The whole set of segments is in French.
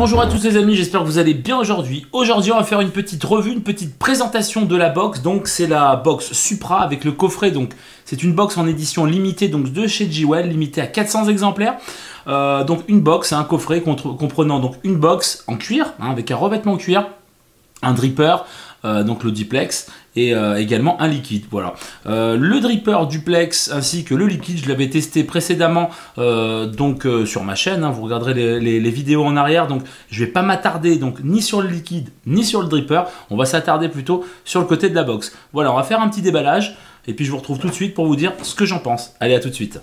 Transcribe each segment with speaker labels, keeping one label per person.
Speaker 1: Bonjour à tous les amis, j'espère que vous allez bien aujourd'hui. Aujourd'hui on va faire une petite revue, une petite présentation de la box. Donc c'est la box Supra avec le coffret. Donc c'est une box en édition limitée donc de chez Jewel, limitée à 400 exemplaires. Donc une box, un coffret comprenant donc une box en cuir, avec un revêtement cuir, un dripper, donc le duplex et également un liquide. Voilà, le dripper duplex ainsi que le liquide, je l'avais testé précédemment sur ma chaîne, vous regarderez les vidéos en arrière, donc je vais pas m'attarder donc ni sur le liquide ni sur le dripper, on va s'attarder plutôt sur le côté de la box. Voilà, on va faire un petit déballage et puis je vous retrouve tout de suite pour vous dire ce que j'en pense. Allez, à tout de suite.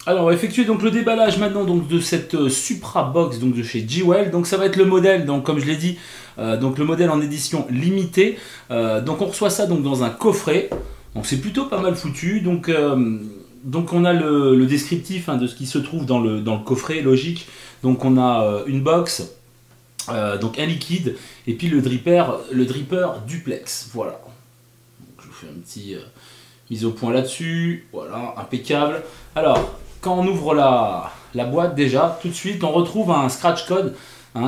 Speaker 1: Alors on va effectuer donc le déballage maintenant donc de cette Supra box donc de chez Jewel. Donc ça va être le modèle, donc comme je l'ai dit, donc le modèle en édition limitée. Donc on reçoit ça donc dans un coffret. Donc c'est plutôt pas mal foutu. Donc on a le descriptif de ce qui se trouve dans le coffret, logique. Donc on a une box, donc un liquide et puis le dripper duplex. Voilà. Donc, je vous fais un petit mise au point là-dessus. Voilà, impeccable. Alors quand on ouvre la boîte, déjà, tout de suite, on retrouve un scratch code.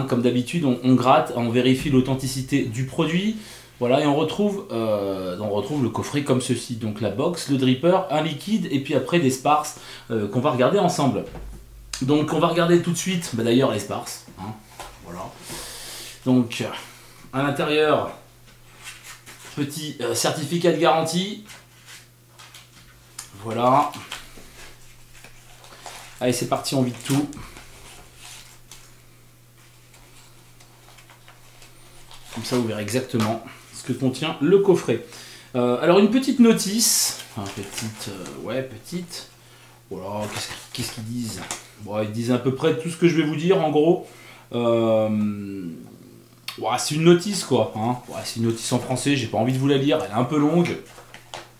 Speaker 1: Comme d'habitude, on gratte, on vérifie l'authenticité du produit. Voilà, et on retrouve le coffret comme ceci. Donc la box, le dripper, un liquide, et puis après des sparses qu'on va regarder ensemble. Donc on va regarder tout de suite, d'ailleurs, les sparses. Voilà. Donc, à l'intérieur, petit certificat de garantie. Voilà. Allez, c'est parti, on vide tout. Comme ça, vous verrez exactement ce que contient le coffret. Alors, une petite notice. Enfin, petite. Voilà, qu'est-ce qu'ils disent? Bon, ils disent à peu près tout ce que je vais vous dire, en gros. C'est une notice, quoi. C'est une notice en français, j'ai pas envie de vous la lire. Elle est un peu longue.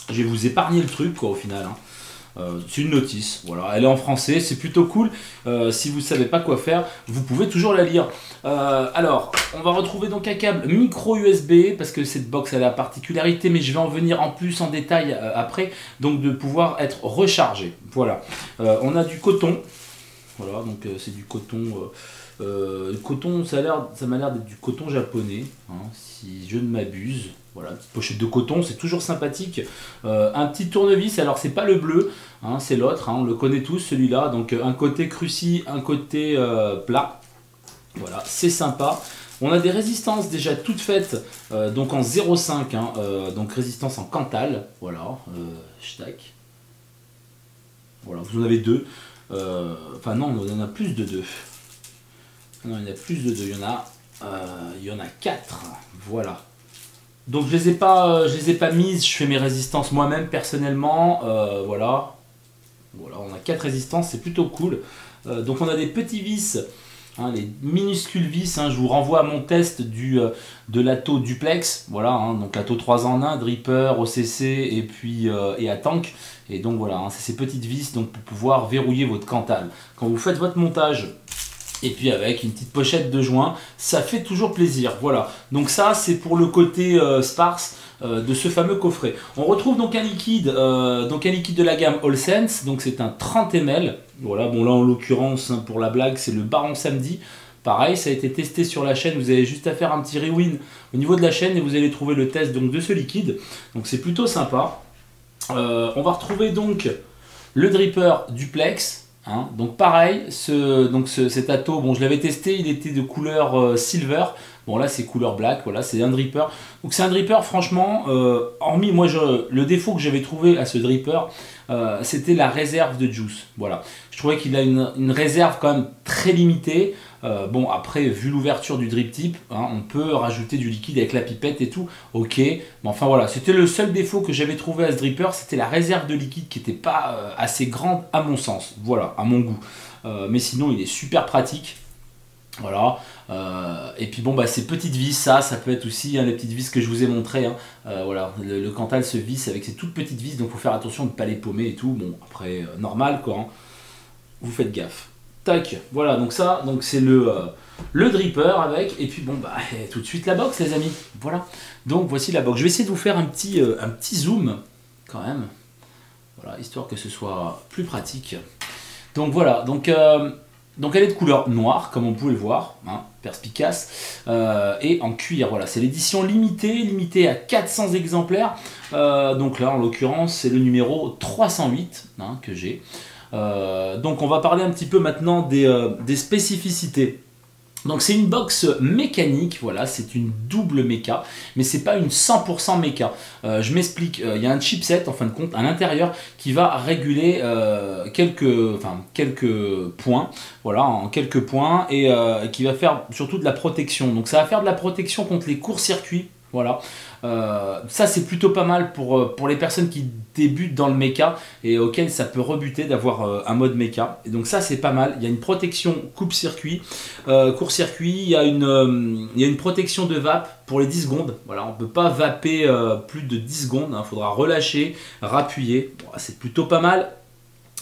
Speaker 1: Je vais vous épargner le truc, quoi, au final. C'est une notice, voilà, elle est en français, c'est plutôt cool. Si vous ne savez pas quoi faire, vous pouvez toujours la lire. Alors, on va retrouver donc un câble micro USB, parce que cette box a la particularité, mais je vais en venir en plus en détail après, donc de pouvoir être rechargé. Voilà, on a du coton, voilà, donc c'est du coton. Coton, ça m'a l'air d'être du coton japonais, si je ne m'abuse. Voilà, petite pochette de coton, c'est toujours sympathique. Un petit tournevis, alors c'est pas le bleu, c'est l'autre, on le connaît tous celui-là. Donc un côté cruci, un côté plat. Voilà, c'est sympa. On a des résistances déjà toutes faites, donc en 0,5, donc résistance en Cantal. Voilà, tac. Voilà, vous en avez deux. Enfin non, on en a plus de deux. Non, il y en a plus de deux, il y en a 4, voilà. Donc je les ai pas mises, je fais mes résistances moi-même personnellement, voilà, on a 4 résistances, c'est plutôt cool. Donc on a des petits vis, les minuscules vis, je vous renvoie à mon test de l'Atto duplex, voilà, donc l'Atto 3 en 1, dripper, OCC et puis et à tank. Et donc voilà, c'est ces petites vis donc, pour pouvoir verrouiller votre Cantal. Quand vous faites votre montage, et puis avec une petite pochette de joint, ça fait toujours plaisir. Voilà, donc ça c'est pour le côté sparse de ce fameux coffret. On retrouve donc un liquide de la gamme All Sense, donc c'est un 30 ml. Voilà, bon là en l'occurrence pour la blague c'est le Baron Samedi. Pareil, ça a été testé sur la chaîne, vous avez juste à faire un petit rewind au niveau de la chaîne et vous allez trouver le test donc, de ce liquide. Donc c'est plutôt sympa. On va retrouver donc le dripper duplex. Donc pareil, cet Atto, bon je l'avais testé, il était de couleur silver. Bon là c'est couleur black, voilà, c'est un dripper. Donc c'est un dripper franchement, hormis moi le défaut que j'avais trouvé à ce dripper, c'était la réserve de juice. Voilà, je trouvais qu'il a une réserve quand même très limitée. Bon après vu l'ouverture du drip tip, on peut rajouter du liquide avec la pipette et tout, ok, mais enfin voilà, c'était le seul défaut que j'avais trouvé à ce dripper, c'était la réserve de liquide qui n'était pas assez grande à mon sens, voilà, à mon goût, mais sinon il est super pratique. Voilà, et puis bon ces petites vis, ça peut être aussi les petites vis que je vous ai montré, voilà, le Cantal se visse avec ces toutes petites vis, donc il faut faire attention de ne pas les paumer et tout, bon après normal quoi, vous faites gaffe. Tac, voilà, donc ça, c'est le dripper avec, et puis bon tout de suite la box les amis, voilà, donc voici la box. Je vais essayer de vous faire un petit zoom quand même, voilà, histoire que ce soit plus pratique. Donc voilà, donc Donc elle est de couleur noire, comme on pouvait le voir, hein, perspicace, et en cuir. Voilà, c'est l'édition limitée à 400 exemplaires. Donc là, en l'occurrence, c'est le numéro 308 hein, que j'ai. Donc on va parler un petit peu maintenant des spécificités. Donc c'est une box mécanique, voilà, c'est une double méca, mais c'est pas une 100% méca. Je m'explique, il y a un chipset en fin de compte à l'intérieur qui va réguler quelques points, voilà, en quelques points, et qui va faire surtout de la protection. Donc ça va faire de la protection contre les courts-circuits. Voilà, ça c'est plutôt pas mal pour les personnes qui débutent dans le mecha et auxquelles ça peut rebuter d'avoir un mode mecha. Et donc ça c'est pas mal, il y a une protection coupe-circuit, court-circuit, il y a une protection de vape pour les 10 secondes. Voilà, on ne peut pas vaper plus de 10 secondes, il faudra relâcher, rappuyer, bon, c'est plutôt pas mal.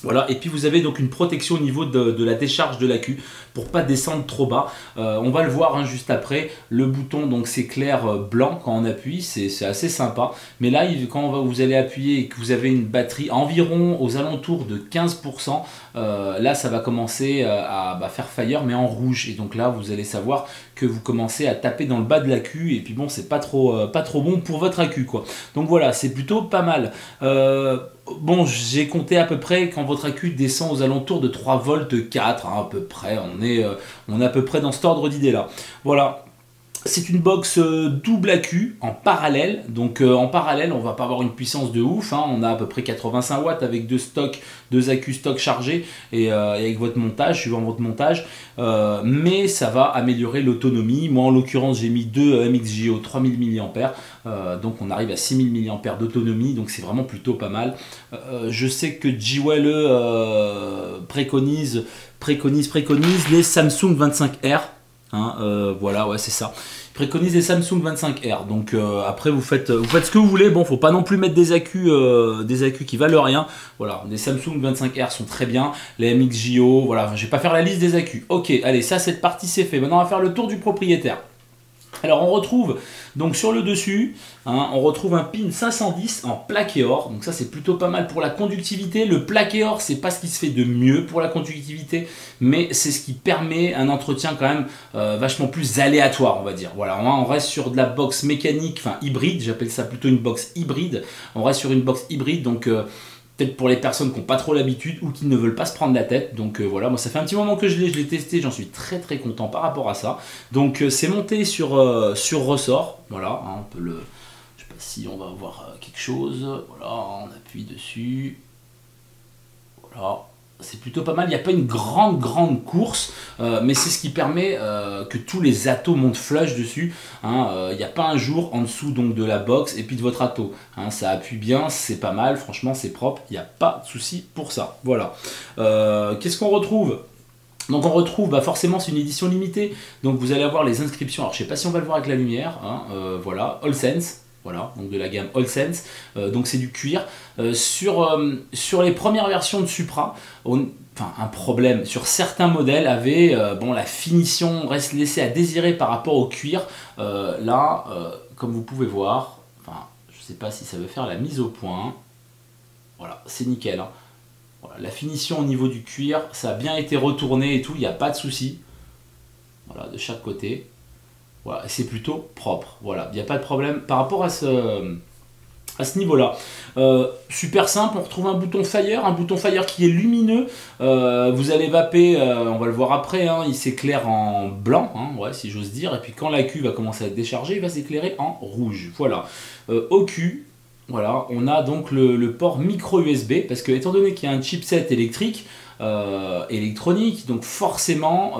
Speaker 1: Voilà, et puis vous avez donc une protection au niveau de la décharge de l'accu pour pas descendre trop bas. On va le voir hein, juste après. Le bouton donc s'éclaire blanc quand on appuie, c'est assez sympa. Mais là, quand vous allez appuyer et que vous avez une batterie environ aux alentours de 15%, là ça va commencer à faire fire mais en rouge. Et donc là vous allez savoir que vous commencez à taper dans le bas de l'accu et puis bon c'est pas trop bon pour votre accu quoi. Donc voilà, c'est plutôt pas mal. Bon, j'ai compté à peu près quand votre accu descend aux alentours de 3 volts 4, hein, à peu près, on est à peu près dans cet ordre d'idée là. Voilà. C'est une box double accu en parallèle, donc en parallèle on va pas avoir une puissance de ouf, hein. On a à peu près 85 watts avec deux accus stock chargés et avec votre montage, suivant votre montage, mais ça va améliorer l'autonomie. Moi en l'occurrence j'ai mis deux MXJO 3000 mAh, donc on arrive à 6000 mAh d'autonomie, donc c'est vraiment plutôt pas mal. Je sais que JWL préconise les Samsung 25R. Hein, voilà, ouais, c'est ça. Ils préconisent les Samsung 25R. Donc après, vous faites ce que vous voulez. Bon, faut pas non plus mettre des accus qui valent rien. Voilà, les Samsung 25R sont très bien. Les MXJO, voilà. Je vais pas faire la liste des accus. Ok, allez, ça, cette partie, c'est fait. Maintenant, on va faire le tour du propriétaire. Alors on retrouve donc sur le dessus, hein, on retrouve un pin 510 en plaqué or, donc ça c'est plutôt pas mal pour la conductivité. Le plaqué or c'est pas ce qui se fait de mieux pour la conductivité, mais c'est ce qui permet un entretien quand même vachement plus aléatoire on va dire. Voilà, on reste sur de la box mécanique, enfin hybride, j'appelle ça plutôt une box hybride. On reste sur une box hybride donc peut-être pour les personnes qui n'ont pas trop l'habitude ou qui ne veulent pas se prendre la tête. Donc voilà, moi ça fait un petit moment que je l'ai testé, j'en suis très très content par rapport à ça. Donc c'est monté sur ressort, voilà, hein, on peut le... Je sais pas si on va voir quelque chose, voilà, on appuie dessus, voilà. C'est plutôt pas mal, il n'y a pas une grande course, mais c'est ce qui permet que tous les atos montent flush dessus. Hein, il n'y a pas un jour en dessous donc, de la box et puis de votre ato. Hein, ça appuie bien, c'est pas mal, franchement c'est propre, il n'y a pas de souci pour ça. Voilà. Qu'est-ce qu'on retrouve ? Donc on retrouve, forcément c'est une édition limitée, donc vous allez avoir les inscriptions, alors je sais pas si on va le voir avec la lumière, hein, voilà, All Sense. Voilà, donc de la gamme All Sense, donc c'est du cuir. Sur les premières versions de Supra, un problème sur certains modèles avait la finition reste laissée à désirer par rapport au cuir. Là, comme vous pouvez voir, je ne sais pas si ça veut faire la mise au point. Voilà, c'est nickel. Hein. Voilà, la finition au niveau du cuir, ça a bien été retourné et tout, il n'y a pas de souci. Voilà, de chaque côté. Voilà, c'est plutôt propre. Voilà, il n'y a pas de problème par rapport à ce niveau-là. Super simple, on retrouve un bouton Fire qui est lumineux. Vous allez vaper, on va le voir après, hein, il s'éclaire en blanc, hein, ouais, si j'ose dire. Et puis quand l'accu va commencer à être déchargé, il va s'éclairer en rouge. Voilà. Au cul, voilà, on a donc le port micro USB, parce que étant donné qu'il y a un chipset électronique, donc forcément,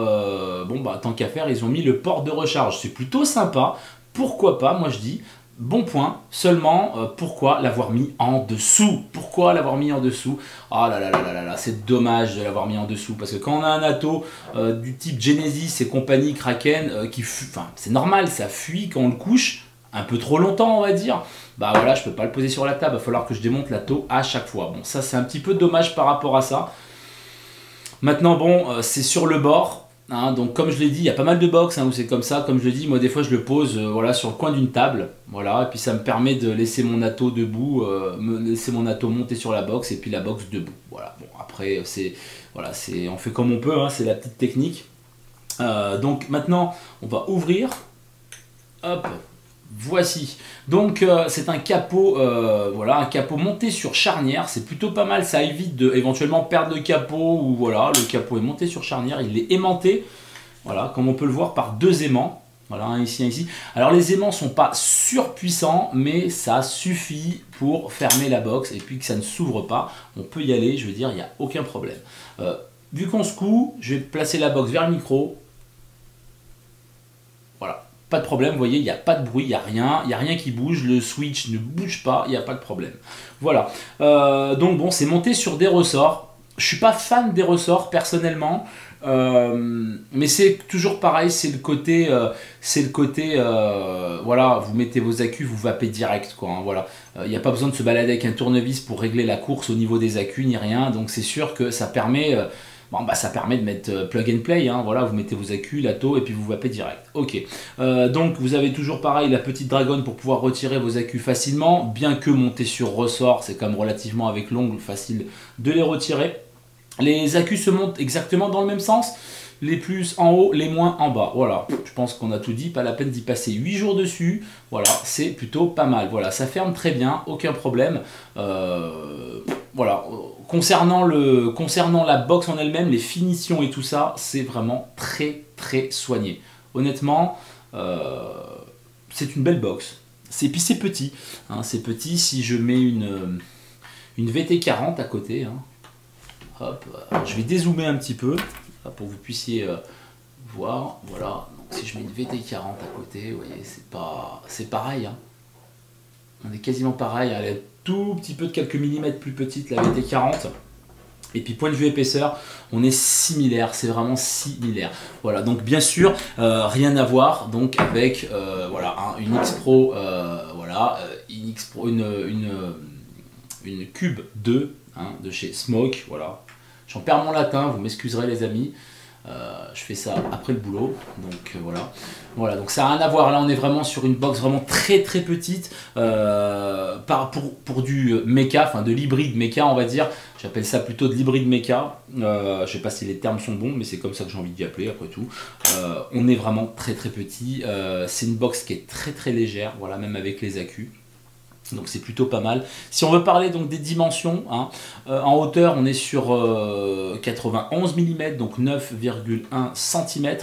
Speaker 1: tant qu'à faire, ils ont mis le port de recharge. C'est plutôt sympa. Pourquoi pas, moi je dis. Bon point, seulement pourquoi l'avoir mis en dessous? Pourquoi l'avoir mis en dessous? Oh là là là là là, c'est dommage de l'avoir mis en dessous, parce que quand on a un ato du type Genesis et compagnie Kraken, c'est normal, ça fuit quand on le couche un peu trop longtemps on va dire. Bah voilà, je peux pas le poser sur la table, il va falloir que je démonte l'ato à chaque fois. Bon, ça c'est un petit peu dommage par rapport à ça. Maintenant bon, c'est sur le bord. Hein, donc comme je l'ai dit, il y a pas mal de box où c'est comme ça, comme je l'ai dit, moi des fois je le pose voilà, sur le coin d'une table, voilà, et puis ça me permet de laisser mon ato debout, laisser mon ato monter sur la box et puis la box debout, voilà, bon après c'est Voilà, on fait comme on peut, hein, c'est la petite technique. Donc maintenant, on va ouvrir. Hop, voici. Donc c'est un capot, voilà, un capot monté sur charnière. C'est plutôt pas mal, ça évite de éventuellement perdre le capot, ou voilà, le capot est monté sur charnière, il est aimanté. Voilà, comme on peut le voir par deux aimants. Voilà, un ici, un ici. Alors les aimants sont pas surpuissants, mais ça suffit pour fermer la box et puis que ça ne s'ouvre pas. On peut y aller, je veux dire, il n'y a aucun problème. Vu qu'on secoue, je vais placer la box vers le micro. Voilà, pas de problème, vous voyez, il n'y a pas de bruit, il n'y a rien qui bouge, le switch ne bouge pas, il n'y a pas de problème. Voilà, donc bon, c'est monté sur des ressorts. Je suis pas fan des ressorts personnellement. Mais c'est toujours pareil, c'est le côté, voilà, vous mettez vos accus, vous vapez direct, quoi, hein, voilà. Il n'y a pas besoin de se balader avec un tournevis pour régler la course au niveau des accus, ni rien, donc c'est sûr que ça permet, ça permet de mettre plug and play, hein, voilà, vous mettez vos accus, la taux, et puis vous vapez direct. Ok, donc vous avez toujours pareil, la petite dragonne pour pouvoir retirer vos accus facilement, bien que monter sur ressort, c'est quand même relativement avec l'ongle facile de les retirer. Les accus se montent exactement dans le même sens, les plus en haut, les moins en bas. Voilà, je pense qu'on a tout dit, pas la peine d'y passer 8 jours dessus. Voilà, c'est plutôt pas mal. Voilà, ça ferme très bien, aucun problème. Voilà, concernant la box en elle-même, les finitions et tout ça, c'est vraiment très très soigné. Honnêtement, c'est une belle box. Puis c'est petit, hein, c'est petit. Si je mets une VT40 à côté, hein, hop, je vais dézoomer un petit peu pour que vous puissiez voir. Voilà, donc si je mets une VT40 à côté, vous voyez, c'est pareil. Hein. On est quasiment pareil. Elle est tout petit peu de quelques millimètres plus petite, la VT40. Et puis point de vue épaisseur, on est similaire, c'est vraiment similaire. Voilà, donc bien sûr, rien à voir donc avec voilà, hein, une X-Pro, voilà, une X-Pro, une Cube 2 hein, de chez Smoke, voilà. J'en perds mon latin, vous m'excuserez les amis. Je fais ça après le boulot, donc voilà, donc ça n'a rien à voir. Là on est vraiment sur une box vraiment très très petite pour du méca, enfin de l'hybride méca on va dire. J'appelle ça plutôt de l'hybride méca. Je sais pas si les termes sont bons, mais c'est comme ça que j'ai envie d'y appeler après tout. On est vraiment très très petit. C'est une box qui est très très légère, voilà, même avec les accus. Donc c'est plutôt pas mal. Si on veut parler donc des dimensions, hein, en hauteur on est sur 91 mm, donc 9,1 cm,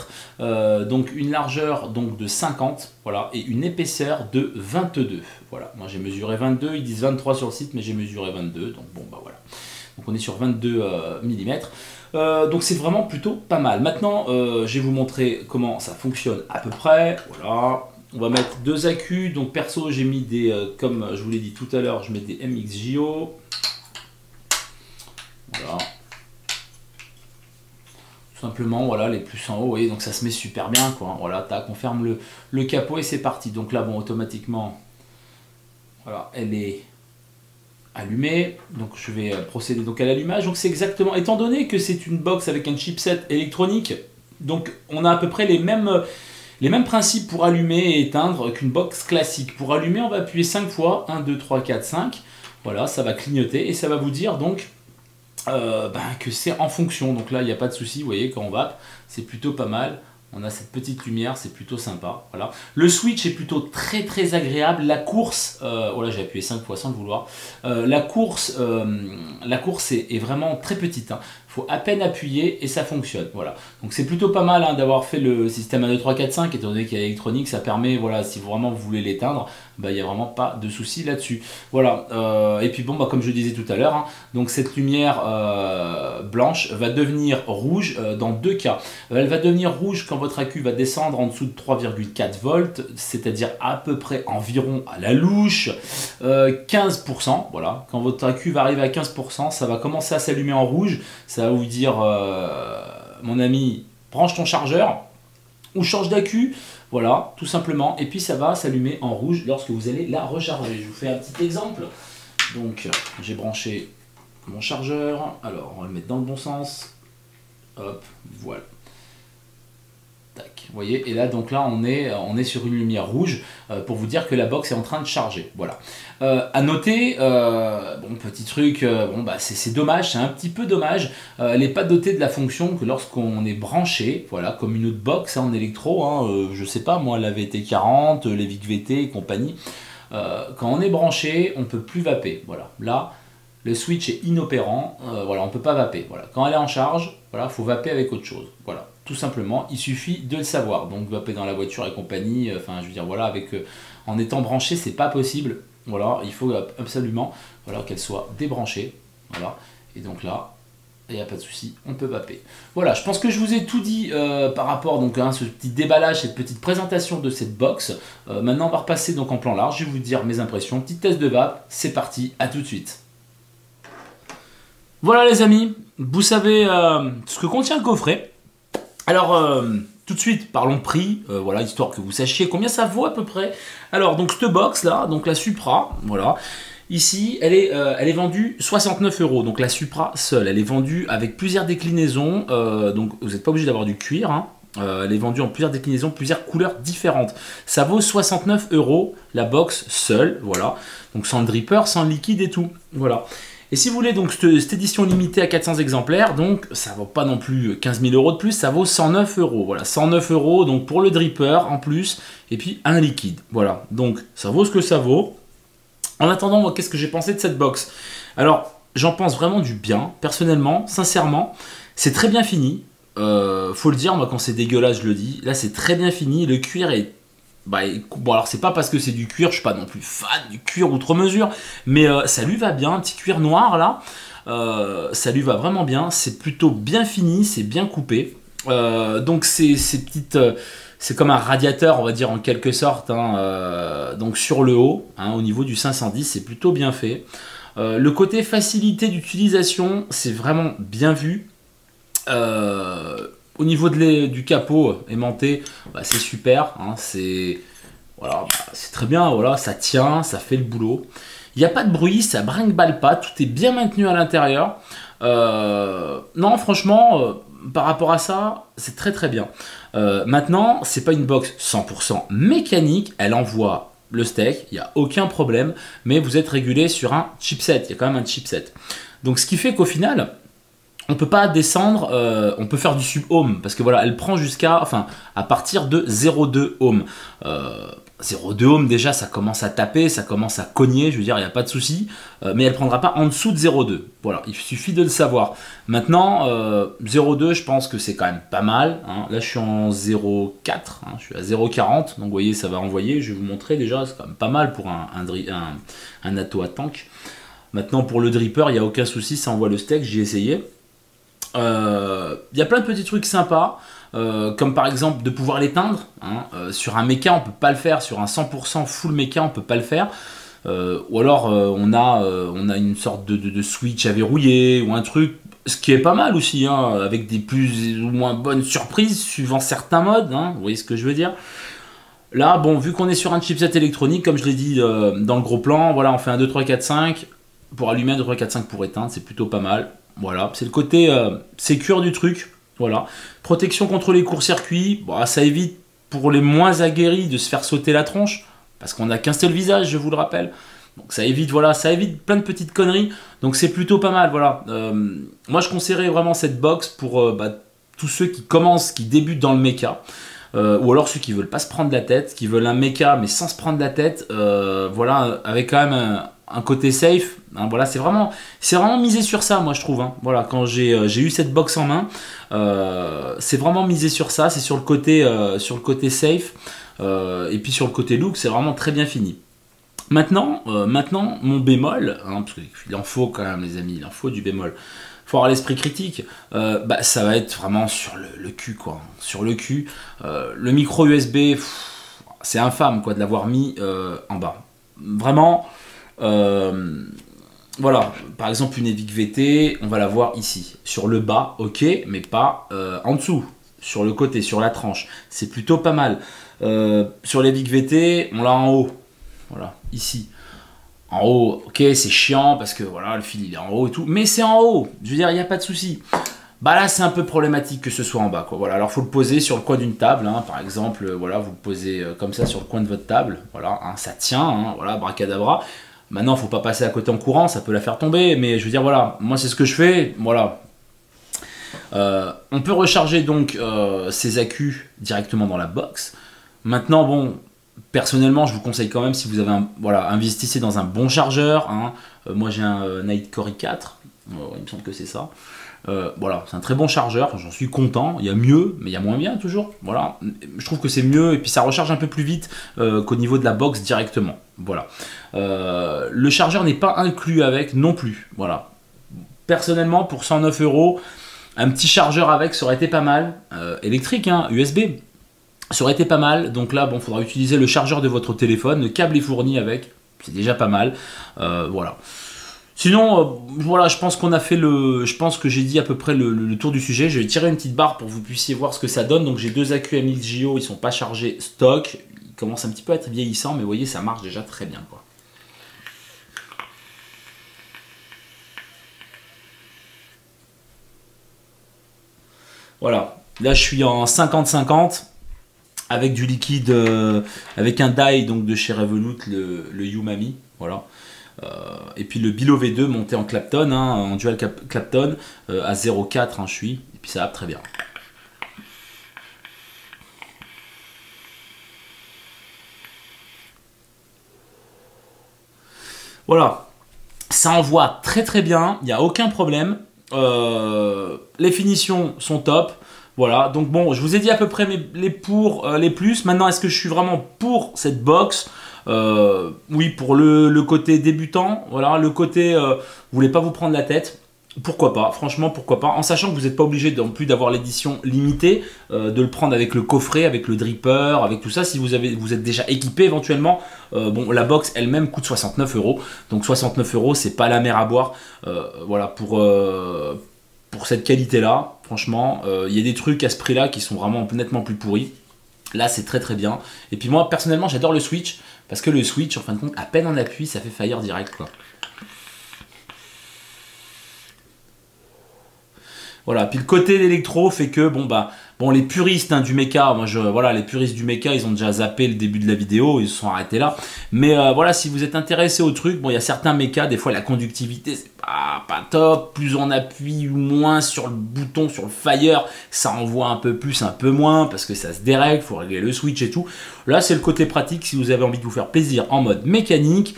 Speaker 1: donc une largeur donc de 50, voilà, et une épaisseur de 22. Voilà, moi j'ai mesuré 22, ils disent 23 sur le site, mais j'ai mesuré 22, donc bon bah voilà. Donc on est sur 22 mm. Donc c'est vraiment plutôt pas mal. Maintenant je vais vous montrer comment ça fonctionne à peu près. Voilà. On va mettre deux accus, donc perso j'ai mis des, comme je vous l'ai dit tout à l'heure, je mets des MXJO. Voilà. Tout simplement, voilà, les plus en haut, vous voyez, donc ça se met super bien, quoi. Voilà, tac, on ferme le capot et c'est parti. Donc là, bon, automatiquement, voilà, elle est allumée. Donc je vais procéder donc à l'allumage. Donc c'est exactement, étant donné que c'est une box avec un chipset électronique, donc on a à peu près les mêmes principes pour allumer et éteindre qu'une box classique. Pour allumer, on va appuyer 5 fois, 1, 2, 3, 4, 5. Voilà, ça va clignoter et ça va vous dire donc que c'est en fonction. Donc là, il n'y a pas de souci, vous voyez, quand on vape, c'est plutôt pas mal. On a cette petite lumière, c'est plutôt sympa. Voilà. Le switch est plutôt très très agréable. La course, voilà, j'ai appuyé 5 fois sans le vouloir. La course est vraiment très petite. Hein. Il faut à peine appuyer et ça fonctionne. Voilà. Donc c'est plutôt pas mal hein, d'avoir fait le système 1, 2, 3, 4, 5, étant donné qu'il y a l'électronique, ça permet, voilà, si vraiment vous voulez l'éteindre, il n'y a vraiment pas de souci là-dessus. Voilà. Et puis bon, comme je disais tout à l'heure, hein, donc cette lumière blanche va devenir rouge dans deux cas. Elle va devenir rouge quand votre accu va descendre en dessous de 3,4 volts, c'est-à-dire à peu près environ à la louche 15%. Voilà. Quand votre accu va arriver à 15%, ça va commencer à s'allumer en rouge. Ça va vous dire, mon ami, branche ton chargeur ou change d'accu. Voilà, tout simplement. Et puis ça va s'allumer en rouge lorsque vous allez la recharger. Je vous fais un petit exemple. Donc, j'ai branché mon chargeur. Alors, on va le mettre dans le bon sens. Hop, voilà. Tac, vous voyez, et là donc là on est sur une lumière rouge pour vous dire que la box est en train de charger. Voilà. À noter, bon petit truc, bon bah c'est dommage, c'est un petit peu dommage. Elle n'est pas dotée de la fonction que lorsqu'on est branché, voilà, comme une autre box hein, en électro, hein, je sais pas moi la VT40, les VIC VT et compagnie. Quand on est branché, on ne peut plus vaper. Voilà, là le switch est inopérant, voilà, on ne peut pas vaper. Voilà. Quand elle est en charge, voilà, faut vaper avec autre chose. Voilà, tout simplement, il suffit de le savoir. Donc vaper dans la voiture et compagnie, enfin je veux dire voilà, avec en étant branché, c'est pas possible. Voilà, il faut absolument voilà, qu'elle soit débranchée. Voilà, et donc là, il n'y a pas de souci, on peut vaper. Voilà, je pense que je vous ai tout dit par rapport donc, à ce petit déballage, cette petite présentation de cette box. Maintenant, on va repasser donc en plan large, je vais vous dire mes impressions. Petit test de vape, c'est parti, à tout de suite. Voilà les amis, vous savez ce que contient le coffret. Alors, tout de suite, parlons prix, voilà, histoire que vous sachiez combien ça vaut à peu près. Alors, donc cette box là, donc la Supra, voilà, ici, elle est vendue 69 €, donc la Supra seule, elle est vendue avec plusieurs déclinaisons, donc vous n'êtes pas obligé d'avoir du cuir, hein. Elle est vendue en plusieurs déclinaisons, plusieurs couleurs différentes. Ça vaut 69 € la box seule, voilà, donc sans le dripper, sans le liquide et tout, voilà. Et si vous voulez donc cette édition limitée à 400 exemplaires, donc ça ne vaut pas non plus 15 000 € de plus, ça vaut 109 €. Voilà, 109 € donc pour le dripper en plus, et puis un liquide. Voilà, donc ça vaut ce que ça vaut. En attendant, moi, qu'est-ce que j'ai pensé de cette box? Alors, j'en pense vraiment du bien, personnellement, sincèrement. C'est très bien fini. Faut le dire, moi quand c'est dégueulasse, je le dis. Là, c'est très bien fini. Le cuir est... Bah, bon alors c'est pas parce que c'est du cuir, je suis pas non plus fan du cuir outre mesure, mais ça lui va bien, un petit cuir noir là, ça lui va vraiment bien, c'est plutôt bien fini, c'est bien coupé, donc ces petites, c'est comme un radiateur on va dire en quelque sorte, hein, donc sur le haut, hein, au niveau du 510 c'est plutôt bien fait. Le côté facilité d'utilisation c'est vraiment bien vu. Au niveau du capot aimanté, bah, c'est super, hein, c'est voilà, bah, c'est très bien, voilà, ça tient, ça fait le boulot. Il n'y a pas de bruit, ça brinque-balle pas, tout est bien maintenu à l'intérieur. Non, franchement, par rapport à ça, c'est très très bien. Maintenant, c'est pas une box 100% mécanique, elle envoie le steak, il n'y a aucun problème, mais vous êtes régulé sur un chipset, il y a quand même un chipset. Donc ce qui fait qu'au final, on peut pas descendre, on peut faire du sub-ohm, parce que voilà, elle prend jusqu'à, enfin, à partir de 0,2 ohm. 0,2 ohm déjà, ça commence à taper, ça commence à cogner, je veux dire, il n'y a pas de souci, mais elle prendra pas en dessous de 0,2. Voilà, il suffit de le savoir. Maintenant, 0,2, je pense que c'est quand même pas mal, hein. Là, je suis en 0,4, hein, je suis à 0,40, donc vous voyez, ça va envoyer, je vais vous montrer déjà, c'est quand même pas mal pour un Atto à tank. Maintenant, pour le dripper, il n'y a aucun souci, ça envoie le steak, j'ai essayé. Il y a plein de petits trucs sympas, comme par exemple de pouvoir l'éteindre, hein. Sur un méca on peut pas le faire, sur un 100% full méca on peut pas le faire, ou alors on a une sorte de switch à verrouiller ou un truc, ce qui est pas mal aussi, hein, avec des plus ou moins bonnes surprises suivant certains modes, hein, vous voyez ce que je veux dire. Là bon, vu qu'on est sur un chipset électronique, comme je l'ai dit dans le gros plan, voilà, on fait un 2, 3, 4, 5 pour allumer, un 2, 3, 4, 5 pour éteindre, c'est plutôt pas mal. Voilà, c'est le côté sécure du truc. Voilà. Protection contre les courts-circuits. Bon, ça évite pour les moins aguerris de se faire sauter la tronche, parce qu'on n'a qu'un seul visage, je vous le rappelle. Donc ça évite, voilà, ça évite plein de petites conneries. Donc c'est plutôt pas mal. Voilà. Moi je conseillerais vraiment cette box pour tous ceux qui commencent, qui débutent dans le méca. Ou alors ceux qui veulent pas se prendre la tête, qui veulent un méca mais sans se prendre la tête. Voilà, avec quand même un côté safe, hein, voilà, c'est vraiment misé sur ça, moi je trouve, hein. Voilà, quand j'ai eu cette box en main, c'est vraiment misé sur ça, c'est sur le côté safe, et puis sur le côté look, c'est vraiment très bien fini. Maintenant, mon bémol, hein, parce qu'il en faut quand même les amis, il en faut du bémol, faut avoir l'esprit critique, ça va être vraiment sur le cul, quoi, sur le cul. Le micro USB, c'est infâme quoi de l'avoir mis en bas, vraiment. Voilà, par exemple une Evic VT, on va la voir ici, sur le bas, ok, mais pas en dessous, sur le côté, sur la tranche, c'est plutôt pas mal. Sur l'Evic VT, on l'a en haut, voilà, ici. En haut, ok, c'est chiant parce que voilà, le fil il est en haut et tout, mais c'est en haut, je veux dire, il n'y a pas de souci. bah là c'est un peu problématique que ce soit en bas, quoi. Voilà, alors faut le poser sur le coin d'une table, hein. Par exemple, voilà, vous le posez comme ça sur le coin de votre table, voilà, hein, ça tient, hein, voilà, bracadabra. Maintenant, faut pas passer à côté en courant, ça peut la faire tomber, mais je veux dire, voilà, moi c'est ce que je fais, voilà. On peut recharger donc ces accus directement dans la box. Maintenant, bon, personnellement, je vous conseille quand même, si vous avez voilà, investissez dans un bon chargeur, hein. Moi j'ai un Nightcore i4, il me semble que c'est ça. Voilà, c'est un très bon chargeur, j'en suis content. Il y a mieux, mais il y a moins bien toujours. Voilà, je trouve que c'est mieux et puis ça recharge un peu plus vite qu'au niveau de la box directement. Voilà, le chargeur n'est pas inclus avec non plus. Voilà, personnellement pour 109 €, un petit chargeur avec, ça aurait été pas mal. Électrique, hein, USB, ça aurait été pas mal. Donc là, bon, faudra utiliser le chargeur de votre téléphone. Le câble est fourni avec, c'est déjà pas mal. Voilà. Sinon, voilà, je pense qu'on a fait je pense que j'ai dit à peu près le tour du sujet. Je vais tirer une petite barre pour que vous puissiez voir ce que ça donne. Donc j'ai deux accus MXJO, ils sont pas chargés stock. Ils commencent un petit peu à être vieillissants, mais vous voyez, ça marche déjà très bien, quoi. Voilà, là je suis en 50-50 avec du liquide, avec un dye donc de chez Revolut, le Umami, voilà. Et puis le Bilo V2 monté en Clapton, hein, en dual Clapton, à 0,4 hein, je suis, et puis ça va très bien. Voilà, ça envoie très très bien, il n'y a aucun problème. Les finitions sont top. Voilà, donc bon, je vous ai dit à peu près les pour, les plus. Maintenant, est-ce que je suis vraiment pour cette box? Oui, pour le côté débutant. Voilà, le côté, vous voulez pas vous prendre la tête. Pourquoi pas, franchement, pourquoi pas. En sachant que vous n'êtes pas obligé, non plus d'avoir l'édition limitée, de le prendre avec le coffret, avec le dripper, avec tout ça. Si vous êtes déjà équipé éventuellement, bon, la box elle-même coûte 69 €. Donc 69 €, c'est pas la mer à boire. Voilà, pour cette qualité-là, franchement, il y a des trucs à ce prix-là qui sont vraiment nettement plus pourris. Là, c'est très très bien. Et puis moi, personnellement, j'adore le switch, parce que le switch, en fin de compte, à peine on appuie, ça fait fire direct, quoi. Voilà, puis le côté d'électro fait que, bon, les puristes hein, du mecha, voilà, les puristes du mecha, ils ont déjà zappé le début de la vidéo, ils se sont arrêtés là. Mais voilà, si vous êtes intéressé au truc, bon, il y a certains mechas, des fois la conductivité, c'est pas top. Plus on appuie ou moins sur le bouton, sur le fire, ça envoie un peu plus, un peu moins, parce que ça se dérègle, il faut régler le switch et tout. Là, c'est le côté pratique si vous avez envie de vous faire plaisir en mode mécanique,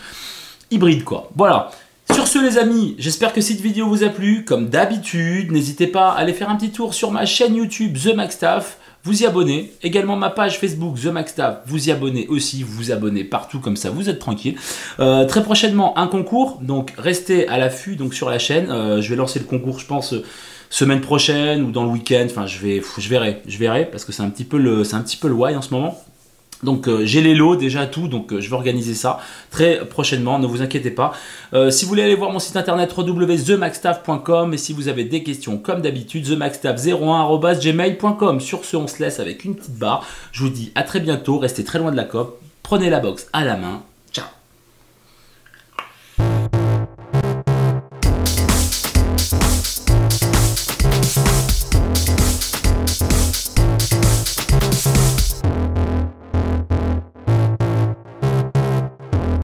Speaker 1: hybride, quoi. Voilà. Sur ce les amis, j'espère que cette vidéo vous a plu. Comme d'habitude, n'hésitez pas à aller faire un petit tour sur ma chaîne YouTube The Maxstaff, vous y abonner. Également ma page Facebook The Maxstaff, vous y abonnez aussi, vous abonnez partout comme ça, vous êtes tranquille. Très prochainement un concours, donc restez à l'affût donc sur la chaîne. Je vais lancer le concours je pense semaine prochaine ou dans le week-end, enfin je verrai parce que c'est un petit peu le why en ce moment. Donc j'ai les lots déjà tout, donc je vais organiser ça très prochainement, ne vous inquiétez pas. Si vous voulez aller voir mon site internet www.themaxstaff.com, et si vous avez des questions comme d'habitude, themaxstaff01@gmail.com. Sur ce, on se laisse avec une petite barre. Je vous dis à très bientôt, restez très loin de la COP, prenez la box à la main